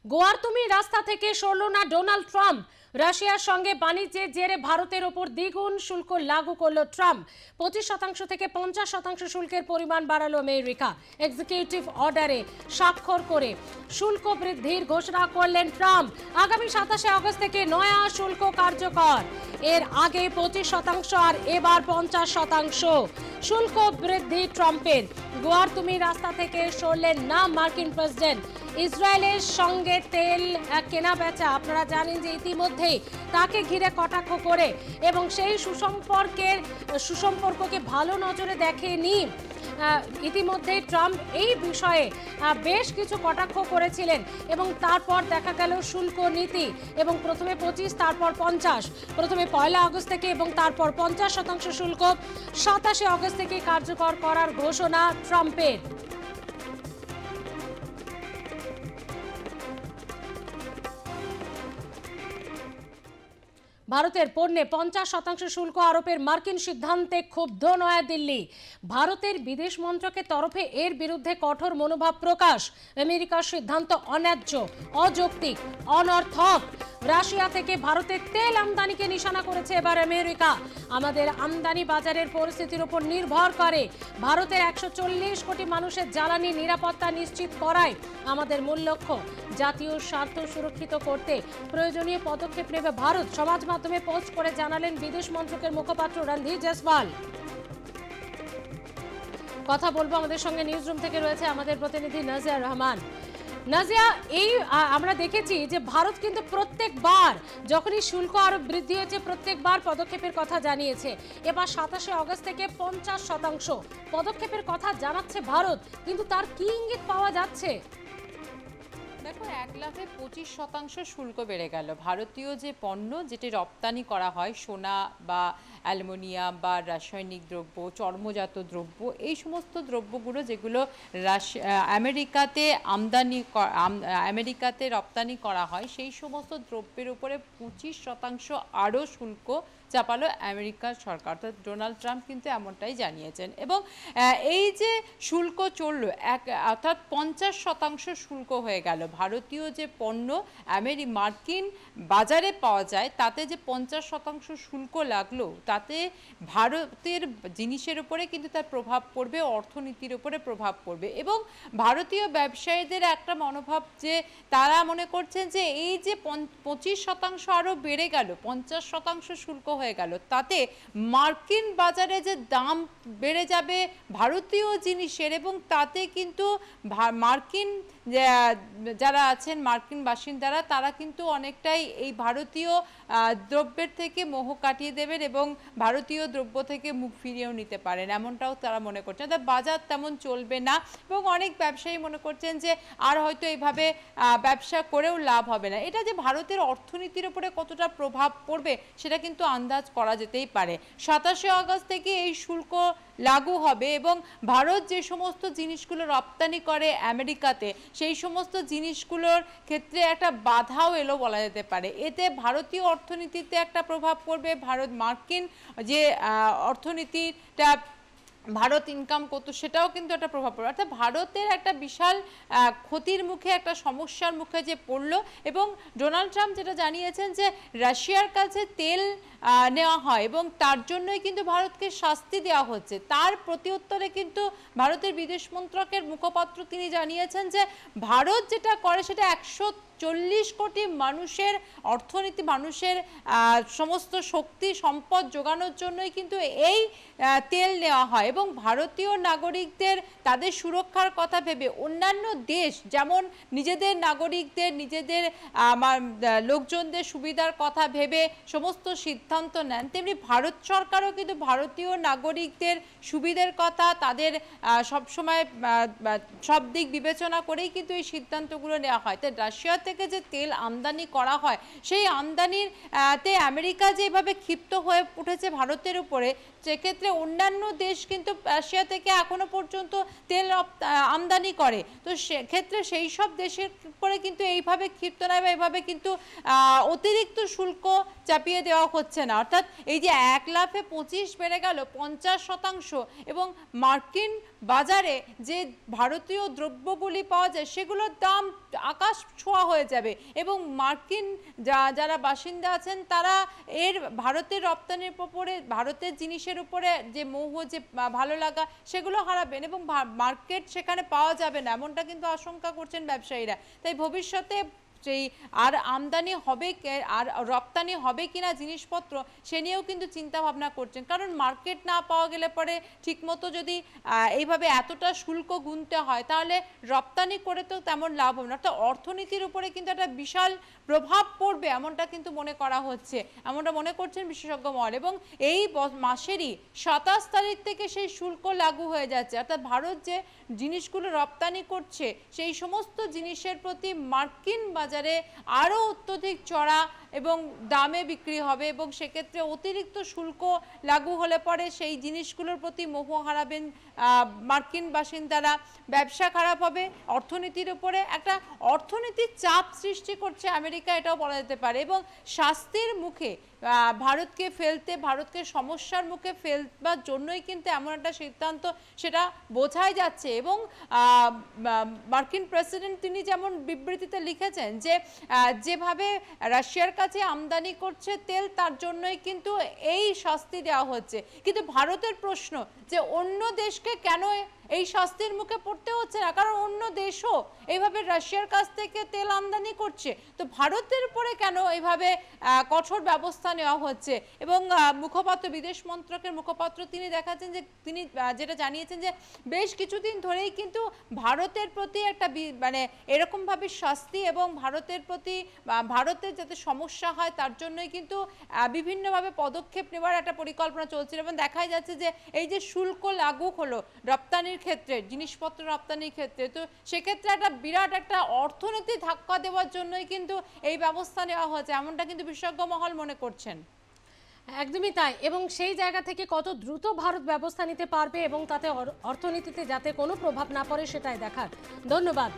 গোয়ার তুমি রাস্তা থেকে সরল না ডোনাল্ড ট্রাম্প। রাশিয়ার সঙ্গে বাণিজ্যের জেরে ভারতের ওপর দ্বিগুণ শুল্ক লাগু করল ট্রাম্প। 25% থেকে 50% শুল্কের পরিমাণ বাড়ালো আমেরিকা। এক্সিকিউটিভ অর্ডারে স্বাক্ষর করে শুল্ক বৃদ্ধির ঘোষণা করলেন ট্রাম্প। আগামী 27 আগস্ট থেকে নয়া শুল্ক কার্যকর। এর আগে 25% আর এবার 50% শুল্ক বৃদ্ধি ট্রাম্পের। গোয়ার তুমি রাস্তা থেকে সরলেন না মার্কিন প্রেসিডেন্ট। ইসরায়েলের সঙ্গে তেল কেনা বেচা আপনারা জানেন যে ইতিমধ্যেই তাকে ঘিরে কটাক্ষ করে এবং সেই সুসম্পর্ককে ভালো নজরে দেখেনি। ইতিমধ্যে ট্রাম্প এই বিষয়ে বেশ কিছু কটাক্ষ করেছিলেন এবং তারপর দেখা গেল শুল্ক নীতি এবং প্রথমে 25 তারপর 50, প্রথমে 1 আগস্ট থেকে এবং তারপর 50% শুল্ক 27 আগস্ট থেকে কার্যকর করার ঘোষণা ট্রাম্পের। ভারতের পণ্যে 50% শুল্ক আরোপের মার্কিন সিদ্ধান্তে ক্ষুব্ধ নয়াদিল্লি। ভারতের বিদেশ মন্ত্রকের তরফে এর বিরুদ্ধে কঠোর মনোভাব প্রকাশ। আমেরিকার সিদ্ধান্ত অন্যায্য, অযৌক্তিক, অনর্থক। রাশিয়া থেকে ভারতের তেল আমদানিকে নিশানা করেছে এবার আমেরিকা। আমাদের আমদানি বাজারের পরিস্থিতির উপর নির্ভর করে। ভারতের 140 কোটি মানুষের জ্বালানি নিরাপত্তা নিশ্চিত করায় আমাদের মূল লক্ষ্য। জাতীয় স্বার্থ সুরক্ষিত করতে প্রয়োজনীয় পদক্ষেপ নেবে ভারত, সমাজ মাধ্যমে পোস্ট করে জানালেন বিদেশ মন্ত্রকের মুখপাত্র রণধীর জয়সওয়াল। কথা বলবো, আমাদের সঙ্গে নিউজরুম থেকে রয়েছে আমাদের প্রতিনিধি নাজিয়া রহমান। নাজিয়া, এই আমরা দেখেছি যে ভারত কিন্তু প্রত্যেকবার যখনই শুল্ক আরো বৃদ্ধি হয়েছে প্রত্যেকবার পদক্ষেপের কথা জানিয়েছে। এবার 27 আগস্ট থেকে 50% পদক্ষেপের কথা জানাচ্ছে ভারত, কিন্তু তার কি ইঙ্গিত পাওয়া যাচ্ছে? দেখো, 1,25% শুল্ক বেড়ে গেল। ভারতীয় যে পণ্য যেটি রপ্তানি করা হয়, সোনা বা অ্যালুমিনিয়াম বা রাসায়নিক দ্রব্য, চর্মজাত দ্রব্য, এই সমস্ত দ্রব্যগুলো যেগুলো আমেরিকাতে রপ্তানি করা হয়, সেই সমস্ত দ্রব্যের উপরে 25% আরও শুল্ক চাপালো আমেরিকার সরকার। অর্থাৎ ডোনাল্ড ট্রাম্প কিন্তু এমনটাই জানিয়েছেন। এবং এই যে শুল্ক চললো, অর্থাৎ 50% শুল্ক হয়ে গেল। ভারতীয় যে পণ্য মার্কিন বাজারে পাওয়া যায় তাতে যে 50% শুল্ক লাগলো, তাতে ভারতের জিনিসের উপরে কিন্তু তার প্রভাব পড়বে, অর্থনীতির উপরে প্রভাব পড়বে। এবং ভারতীয় ব্যবসায়ীদের একটা মনোভাব যে তারা মনে করছেন যে এই যে 25% আরও বেড়ে গেল, 50% শুল্ক হয়ে গেল, তাতে মার্কিন বাজারে যে দাম বেড়ে যাবে ভারতীয় জিনিসের, এবং তাতে কিন্তু মার্কিন যারা আছেন, মার্কিন বাসিন্দারা, তারা কিন্তু অনেকটাই এই ভারতীয় দ্রব্যের থেকে মোহ কাটিয়ে দেবেন এবং ভারতীয় দ্রব্য থেকে মুখ ফিরিয়েও নিতে পারেন, এমনটাও তারা মনে করছেন। বাজার তেমন চলবে না এবং অনেক ব্যবসায়ী মনে করছেন যে আর হয়তো এইভাবে ব্যবসা করেও লাভ হবে না। এটা যে ভারতের অর্থনীতির উপরে কতটা প্রভাব পড়বে সেটা কিন্তু আন্দাজ করা যেতেই পারে। 27 আগস্ট থেকে এই শুল্ক লাগু হবে এবং ভারত যে সমস্ত জিনিসগুলো রপ্তানি করে আমেরিকাতে, সেই সমস্ত জিনিসগুলোর ক্ষেত্রে একটা বাধাও এলো বলা যেতে পারে। এতে ভারতীয় অর্থনীতিতে একটা প্রভাব পড়বে। মার্কিন যে অর্থনীতিটা ভারত ইনকাম করতো সেটাও কিন্তু একটা প্রভাব পড়বে। অর্থাৎ ভারতের একটা বিশাল ক্ষতির মুখে, একটা সমস্যার মুখে যে পড়লো। এবং ডোনাল্ড ট্রাম্প যেটা জানিয়েছেন যে রাশিয়ার কাছে তেল নেওয়া হয় এবং তার জন্যই কিন্তু ভারতকে শাস্তি দেওয়া হচ্ছে। তার প্রত্যুত্তরে কিন্তু ভারতের বিদেশ মন্ত্রকের মুখপাত্র তিনি জানিয়েছেন যে ভারত যেটা করে সেটা 140 কোটি মানুষের অর্থনীতি, মানুষের সমস্ত শক্তি সম্পদ যোগানোর জন্যই কিন্তু এই তেল নেওয়া হয়। এবং ভারতীয় নাগরিকদের, তাদের সুরক্ষার কথা ভেবে অন্যান্য দেশ যেমন নিজেদের নাগরিকদের, নিজেদের লোকজনদের সুবিধার কথা ভেবে সমস্ত সিদ্ধান্ত নেন, তেমনি ভারত সরকারও কিন্তু ভারতীয় নাগরিকদের সুবিধার কথা, তাদের সবসময় সব দিক বিবেচনা করেই কিন্তু এই সিদ্ধান্তগুলো নেওয়া হয়। তাই রাশিয়া থেকে যে তেল আমদানি করা হয়, সেই আমদানির তে আমেরিকা যেভাবে ক্ষিপ্ত হয়ে উঠেছে ভারতের উপরে, সেক্ষেত্রে অন্যান্য দেশ কিন্তু কিন্তু রাশিয়া থেকে এখনো পর্যন্ত তেল আমদানি করে। তো সেক্ষেত্রে সেই সব দেশের উপরে কিন্তু এইভাবে ক্ষিপ্তনায় বা এইভাবে কিন্তু অতিরিক্ত শুল্ক চাপিয়ে দেওয়া হচ্ছে না। অর্থাৎ এই যে 1 লাফে 25 বেড়ে গেল 50%, এবং মার্কিন বাজারে যে ভারতীয় দ্রব্যগুলি পাওয়া যায় সেগুলোর দাম আকাশ ছোঁয়া হয়ে যাবে, এবং মার্কিন যারা বাসিন্দা আছেন তারা এর ভারতের রপ্তানির উপরে, ভারতের জিনিসের উপরে যে মোহ, যে ভালো লাগা, সেগুলো হারাবেন এবং মার্কেট সেখানে পাওয়া যাবে না, এমনটা কিন্তু আশঙ্কা করছেন ব্যবসায়ীরা। তাই ভবিষ্যতে সেই আর আমদানি হবে আর রপ্তানি হবে কিনা জিনিসপত্র, সে নিয়েও কিন্তু চিন্তা ভাবনা করছেন। কারণ মার্কেট না পাওয়া গেলে পরে ঠিকমতো যদি এইভাবে এতটা শুল্ক গুনতে হয় তাহলে রপ্তানি করে তো তেমন লাভ হবে না। অর্থাৎ অর্থনীতির উপরে কিন্তু একটা বিশাল প্রভাব পড়বে এমনটা কিন্তু মনে করা হচ্ছে, এমনটা মনে করছেন বিশেষজ্ঞ মহল। এবং এই মাসেরই 27 তারিখ থেকে সেই শুল্ক লাগু হয়ে যাচ্ছে। অর্থাৎ ভারত যে জিনিসগুলো রপ্তানি করছে সেই সমস্ত জিনিসের প্রতি মার্কিন বাজারে আরও অত্যধিক চড়া এবং দামে বিক্রি হবে, এবং সেক্ষেত্রে অতিরিক্ত শুল্ক লাগু হলে পরে সেই জিনিসগুলোর প্রতি মোহ হারাবেন মার্কিন বাসিন্দারা, ব্যবসা খারাপ হবে, অর্থনীতির উপরে একটা অর্থনীতির চাপ সৃষ্টি করছে আমেরিকা, এটাও বলা যেতে পারে। এবং শাস্তির মুখে ভারতকে সমস্যার মুখে ফেলবার জন্যই কিন্তু এমন একটা সিদ্ধান্ত, সেটা বোঝাই যাচ্ছে। এবং মার্কিন প্রেসিডেন্ট তিনি যেমন বিবৃতিতে লিখেছেন যে যেভাবে রাশিয়ার কাছে আমদানি করছে তেল, তার জন্যই কিন্তু এই শাস্তি দেওয়া হচ্ছে। কিন্তু ভারতের প্রশ্ন যে অন্য দেশকে কেন এই শাস্তির মুখে পড়তে হচ্ছে না, কারণ অন্য দেশও এইভাবে রাশিয়ার কাছ থেকে তেল আমদানি করছে, তো ভারতের উপরে কেন এইভাবে কঠোর ব্যবস্থা নেওয়া হচ্ছে। এবং মুখপাত্র, বিদেশ মন্ত্রকের মুখপাত্র, তিনি দেখাচ্ছেন যে তিনি যেটা জানিয়েছেন যে বেশ কিছুদিন ধরেই কিন্তু ভারতের প্রতি একটা মানে এরকমভাবে শাস্তি এবং ভারতের প্রতি ভারতের যাতে সমস্যা হয় তার জন্যই কিন্তু বিভিন্নভাবে পদক্ষেপ নেওয়ার একটা পরিকল্পনা চলছিল। এবং দেখাই যাচ্ছে যে এই যে শুল্ক লাগু হলো রপ্তানির ক্ষেত্রে, জিনিসপত্র রপ্তানির ক্ষেত্রে, তো সেক্ষেত্রে একটা বিরাট একটা অর্থনীতি ধাক্কা দেওয়ার জন্যই কিন্তু এই ব্যবস্থা নেওয়া হয়েছে, এমনটা কিন্তু বিশেষজ্ঞ মহল মনে করছেন। একদমই তাই। এবং সেই জায়গা থেকে কত দ্রুত ভারত ব্যবস্থা নিতে পারবে এবং তাতে অর্থনীতিতে যাতে কোনো প্রভাব না পড়ে সেটাই দেখার। ধন্যবাদ।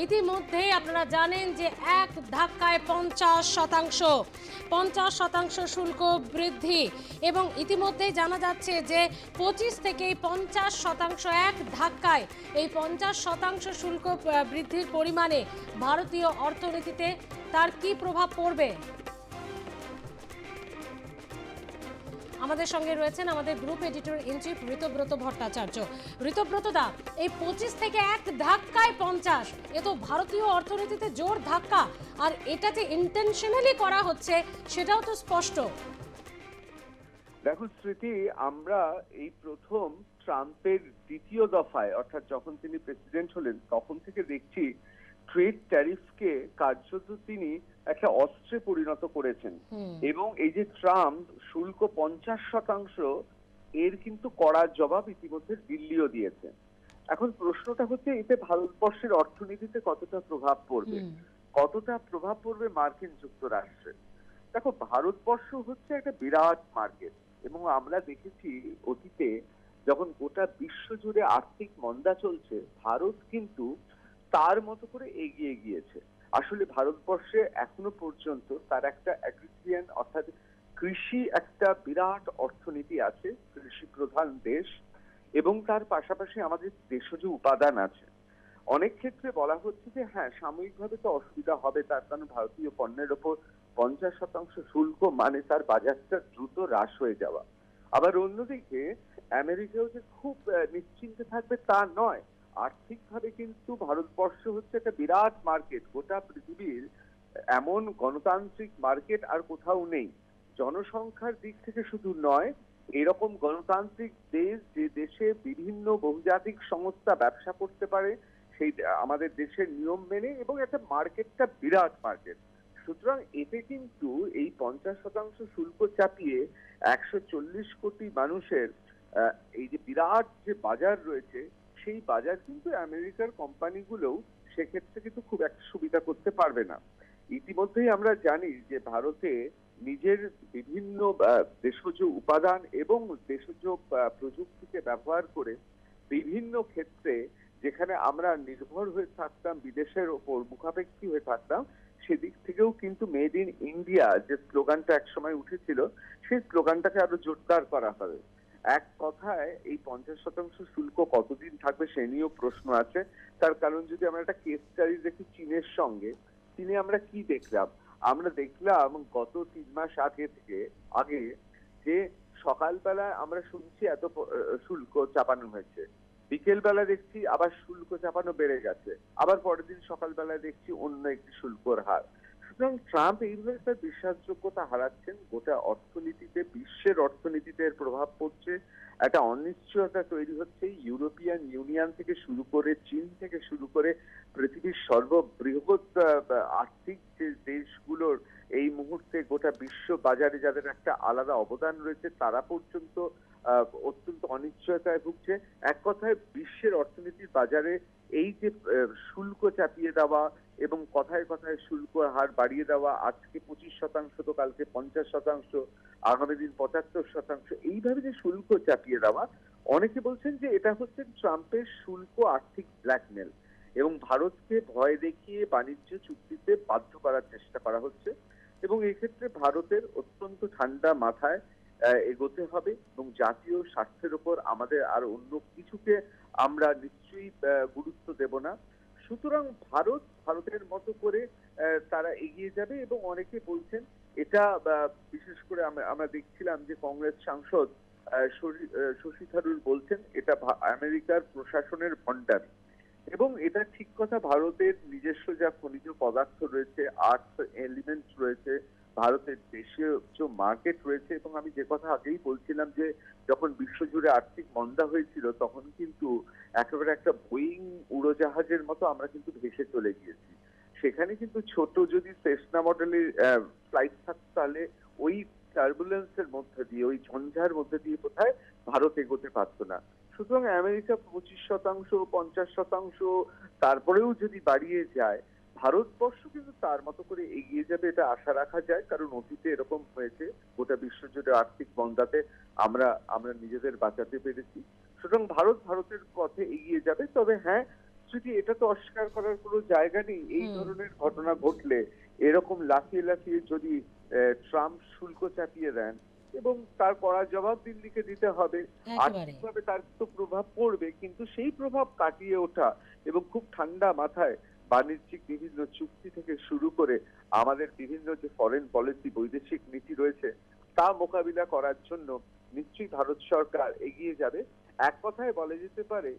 ইতিমধ্যেই আপনারা জানেন যে এক ধাক্কায় 50% শুল্ক বৃদ্ধি, এবং ইতিমধ্যেই জানা যাচ্ছে যে 25 থেকেই 50% এক ধাক্কায় এই 50% শুল্ক বৃদ্ধির পরিমাণে ভারতীয় অর্থনীতিতে তার কি প্রভাব পড়বে। আমাদের সঙ্গে রয়েছেন আমাদের group editor in chief Ritabrata Bhattacharya. Ritabrata দা, এই 25 থেকে এক ধাক্কায় 50, এ তো ভারতীয় অর্থনীতিতে জোর ধাক্কা, আর এটা যে ইন্টেনশনালি করা হচ্ছে সেটাও তো স্পষ্ট। দেখো স্মৃতি, আমরা এই প্রথম ট্রাম্পের দ্বিতীয় দফায়, অর্থাৎ যখন তিনি প্রেসিডেন্ট হলেন তখন থেকে দেখছি ট্রেড ট্যারিফকে কার্যত তিনি একটা অস্ত্রে পরিণত করেছেন। এবং এই যে ট্রাম্প শুল্ক 50%, এর কিন্তু কড়া জবাব ইতিমধ্যে দিল্লিও দিয়েছে। এখন প্রশ্নটা হচ্ছে এতে ভারতবর্ষের অর্থনীতিতে কতটা প্রভাব পড়বে, মার্কিন যুক্তরাষ্ট্রে। দেখো, ভারতবর্ষ হচ্ছে একটা বিরাট মার্কেট, এবং আমরা দেখেছি অতীতে যখন গোটা বিশ্ব জুড়ে আর্থিক মন্দা চলছে, ভারত কিন্তু তার মতো করে এগিয়ে গিয়েছে। আসলে ভারতবর্ষে এখনো পর্যন্ত তার একটা অ্যাগ্রিরিয়ান, অর্থাৎ কৃষি একটা বিরাট অর্থনীতি আছে, কৃষি প্রধান দেশ, এবং তার পাশাপাশি আমাদের দেশজ উপাদান আছে। অনেক ক্ষেত্রে বলা হচ্ছে যে হ্যাঁ, সাময়িকভাবে তো অসুবিধা হবে, তার কারণ ভারতীয় পণ্যের ওপর 50% শুল্ক মানে তার বাজারটা দ্রুত হ্রাস হয়ে যাওয়া। আবার অন্যদিকে আমেরিকাও যে খুব নিশ্চিন্তে থাকবে তা নয়। আর্থিকভাবে কিন্তু ভারতবর্ষ হচ্ছে একটা বিরাট মার্কেট, গোটা পৃথিবীর এমন গণতান্ত্রিক মার্কেট আর কোথাও নেই। জনসংখ্যার দিক থেকে শুধু নয়, এরকম গণতান্ত্রিক দেশ যে দেশে বিভিন্ন বহুজাতিক সংস্থা ব্যবসা করতে পারে সেই আমাদের দেশের নিয়ম মেনে, এবং একটা মার্কেটটা বিরাট মার্কেট। সুতরাং এতে কিন্তু এই 50% শুল্ক চাপিয়ে 140 কোটি মানুষের এই যে বিরাট যে বাজার রয়েছে, সেই বাজার কিন্তু আমেরিকার কোম্পানিগুলোও সেক্ষেত্রে কিন্তু খুব একটা সুবিধা করতে পারবে না। ইতিমধ্যেই আমরা জানি যে ভারতে নিজের বিভিন্ন দেশজ উপাদান এবং দেশজ প্রযুক্তিকে ব্যবহার করে বিভিন্ন ক্ষেত্রে যেখানে আমরা নির্ভর হয়ে থাকতাম, বিদেশের ওপর মুখাপেক্ষী হয়ে থাকতাম, সেদিক থেকেও কিন্তু মেড ইন ইন্ডিয়া যে স্লোগানটা একসময় উঠেছিল, সেই স্লোগানটাকে আরো জোরদার করা হবে। এক কথায় এই 50% শুল্ক কতদিন থাকবে সে নিয়েও প্রশ্ন আছে। তার কারণ যদি আমরা একটা কেস স্টাডি দেখি চীনের সঙ্গে, চীনে আমরা কি দেখলাম? আমরা দেখলাম গত 3 মাস আগে যে সকালবেলা আমরা শুনছি এত শুল্ক চাপানো হয়েছে, বিকেল বেলা দেখছি আবার শুল্ক চাপানো বেড়ে গেছে, আবার পরের দিন সকালবেলা দেখছি অন্য একটি শুল্কর হার। সুতরাং ট্রাম্প এইভাবে তার বিশ্বাসযোগ্যতা হারাচ্ছেন। গোটা অর্থনীতিতে, বিশ্বের অর্থনীতিতে এর প্রভাব পড়ছে। একটা অনিশ্চয়তা তৈরি হচ্ছে। ইউরোপিয়ান ইউনিয়ন থেকে শুরু করে, চীন থেকে শুরু করে পৃথিবীর সর্ববৃহৎ আর্থিক যে দেশগুলোর এই মুহূর্তে গোটা বিশ্ব বাজারে যাদের একটা আলাদা অবদান রয়েছে, তারা পর্যন্ত অত্যন্ত অনিশ্চয়তায় ভুগছে। এক কথায় বিশ্বের অর্থনীতির বাজারে এই যে শুল্ক চাপিয়ে দেওয়া এবং কথায় কথায় শুল্ক হার বাড়িয়ে দেওয়া, আজকে 25% তো কালকে 50%, আগামী দিন 75%, এইভাবে যে শুল্ক চাপিয়ে দেওয়া, অনেকে বলছেন যে এটা হচ্ছে ট্রাম্পের শুল্ক আর্থিক ব্ল্যাকমেল এবং ভারতকে ভয় দেখিয়ে বাণিজ্য চুক্তিতে বাধ্য করার চেষ্টা করা হচ্ছে। এবং এক্ষেত্রে ভারতের অত্যন্ত ঠান্ডা মাথায় এগোতে হবে এবং জাতীয় স্বার্থের উপর আমাদের আর অন্য কিছুকে আমরা নিশ্চয়ই গুরুত্ব দেব না। সুতরাং ভারতের মতো করে তারা এগিয়ে যাবে এবং অনেকে বলছেন এটা, বিশেষ করে আমরা দেখছিলাম যে কংগ্রেস সাংসদ শশী থারুর বলছেন এটা আমেরিকার প্রশাসনের ভণ্ডামি। এবং এটা ঠিক কথা, ভারতের নিজস্ব যা খনিজ পদার্থ রয়েছে, আর্টস এলিমেন্টস রয়েছে, ভারতের দেশীয় যে মার্কেট রয়েছে, এবং আমি যে কথা আগেই বলছিলাম যে যখন বিশ্বজুড়ে আর্থিক মন্দা হয়েছিল তখন কিন্তু একেবারে একটা বোয়িং উড়োজাহাজের মতো আমরা কিন্তু ভেসে চলে গিয়েছি। সেখানে কিন্তু ছোট যদি সেসনা মডেলের ফ্লাইট থাকতো তাহলে ওই টার্বুলেন্সের মধ্যে দিয়ে, ওই ঝঞ্ঝার মধ্যে দিয়ে কোথায় ভারত এগোতে পারতো না। সুতরাং আমেরিকা 25%, 50%, তারপরেও যদি বাড়িয়ে যায়, ভারতবর্ষ কিন্তু তার মতো করে এগিয়ে যাবে, এটা আশা রাখা যায়। কারণ অতীতে এরকম হয়েছে, গোটা বিশ্বজুড়ে আর্থিক মন্দাতে আমরা নিজেদের বাঁচাতে পেরেছি। সুতরাং ভারতের পথে এগিয়ে যাবে। তবে হ্যাঁ, যদি এটা তো অস্বীকার করার কোনো জায়গা নেই, এই ধরনের ঘটনা ঘটলে, এরকম লাফিয়ে লাফিয়ে যদি ট্রাম্প শুল্ক চাপিয়ে দেন এবং তার কড়া জবাব দিল্লিকে দিতে হবে, আর্থিকভাবে তার তো প্রভাব পড়বে, কিন্তু সেই প্রভাব কাটিয়ে ওঠা এবং খুব ঠান্ডা মাথায় বাণিজ্যিক বিভিন্ন চুক্তি থেকে শুরু করে আমাদের বিভিন্ন যে ফরেন পলিসি, বৈদেশিক নীতি রয়েছে, তা মোকাবিলা করার জন্য নিশ্চয়ই ভারত সরকার এগিয়ে যাবে। এক কথায় বলা যেতে পারে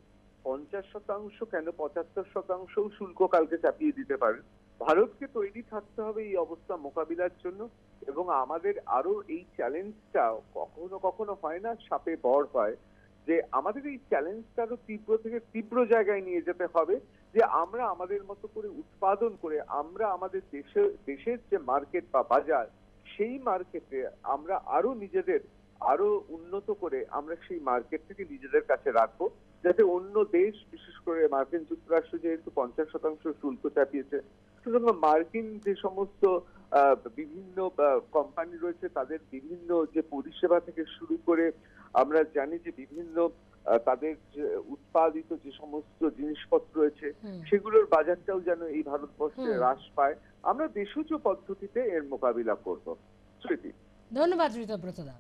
50% কেন 75% শুল্ক কালকে চাপিয়ে দিতে পারে। ভারতকে তৈরি থাকতে হবে এই অবস্থা মোকাবিলার জন্য এবং আমাদের আরো এই চ্যালেঞ্জটা কখনো কখনো হয় না সাপে বর হয়, যে আমাদের এই চ্যালেঞ্জটা আরো তীব্র থেকে তীব্র জায়গায় নিয়ে যেতে হবে, যে আমরা আমাদের মতো করে উৎপাদন করে আমরা আমাদের দেশের যে মার্কেট বা বাজার, সেই মার্কেটে আমরা আরো নিজেদের আরো উন্নত করে আমরা সেই মার্কেট থেকে নিজেদের কাছে রাখবো, যাতে অন্য দেশ, বিশেষ করে মার্কিন যুক্তরাষ্ট্র যেহেতু 50% শুল্ক চাপিয়েছে, সুতরাং মার্কিন যে সমস্ত বিভিন্ন কোম্পানি রয়েছে তাদের বিভিন্ন যে পরিষেবা থেকে শুরু করে আমরা জানি যে বিভিন্ন তাদের যে উৎপাদিত যে সমস্ত জিনিসপত্র রয়েছে সেগুলোর বাজারটাও যেন এই ভারতবর্ষে হ্রাস পায়। আমরা দেশজ পদ্ধতিতে এর মোকাবিলা করব। স্মৃতি, ধন্যবাদ ঋতব্রতদা।